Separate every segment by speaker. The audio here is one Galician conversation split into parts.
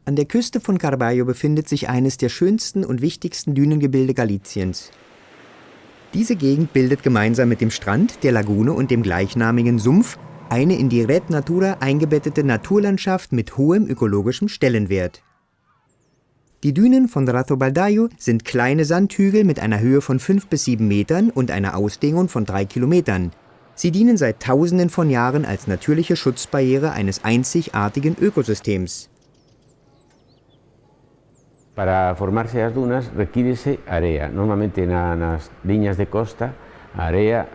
Speaker 1: An der Küste von Carballo befindet sich eines der schönsten und wichtigsten Dünengebilde Galiciens. Diese Gegend bildet gemeinsam mit dem Strand, der Lagune und dem gleichnamigen Sumpf eine in die Red Natura eingebettete Naturlandschaft mit hohem ökologischem Stellenwert. Die Dünen von Rathobaldayo sind kleine Sandhügel mit einer Höhe von 5 bis 7 Metern und einer Ausdehnung von 3 Kilometern. Sie dienen seit Tausenden von Jahren als natürliche Schutzbarriere eines einzigartigen Ökosystems.
Speaker 2: Para formarse as dunas requírese area. Normalmente nas liñas de costa a area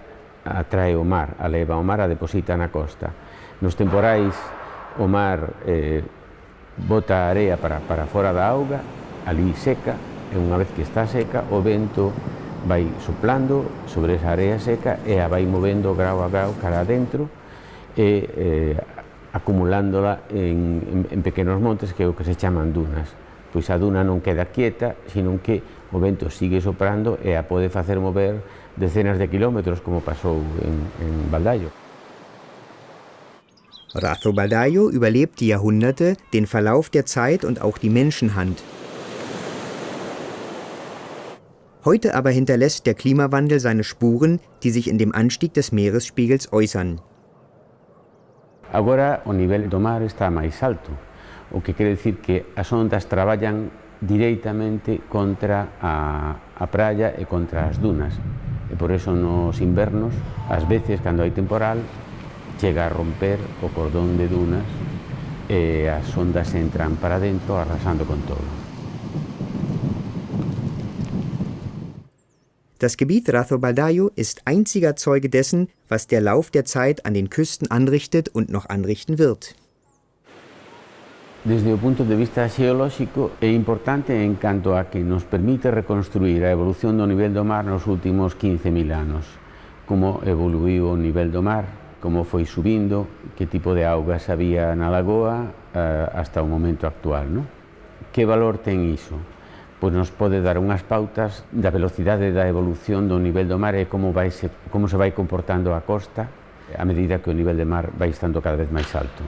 Speaker 2: atrae o mar, a leva o mar, a deposita na costa. Nos temporais o mar bota a area para fora da auga, ali seca, e unha vez que está seca o vento vai soplando sobre esa area seca e a vai movendo grau a grau cara adentro e acumulándola en pequenos montes que é o que se chaman dunas. Pois a duna non queda quieta, sino que o vento sigue soprando e a pode facer mover decenas de kilómetros, como pasou en Baldayo.
Speaker 1: Rathobaldayo überlebt die Jahrhunderte, den Verlauf der Zeit und auch die Menschenhand. Heute aber hinterlässt der Klimawandel seine Spuren, die sich in dem Anstieg des Meeresspiegels äußern.
Speaker 2: Agora o nivel do mar está máis alto, o que quere dicir que as ondas traballan directamente contra a praia e contra as dunas. E por eso nos invernos, ás veces, cando hai temporal, chega a romper o cordón de dunas e as ondas entran para dentro arrasando con todo.
Speaker 1: Das Gebiet Rathobaldayo ist einziger Zeuge dessen, was der Lauf der Zeit an den Küsten anrichtet und noch anrichten wird.
Speaker 2: Desde o punto de vista xeolóxico é importante en canto a que nos permite reconstruir a evolución do nivel do mar nos últimos 15.000 anos. Como evoluiu o nivel do mar, como foi subindo, que tipo de augas había na lagoa hasta o momento actual, non? Que valor ten iso? Pois nos pode dar unhas pautas da velocidade da evolución do nivel do mar e como se vai comportando a costa a medida que o nivel de mar vai estando cada vez máis alto.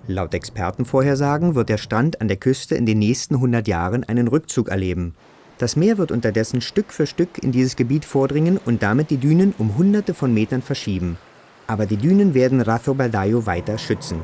Speaker 1: Laut Expertenvorhersagen wird der Strand an der Küste in den nächsten 100 Jahren einen Rückzug erleben. Das Meer wird unterdessen Stück für Stück in dieses Gebiet vordringen und damit die Dünen um Hunderte von Metern verschieben. Aber die Dünen werden Rathobaldayo weiter schützen.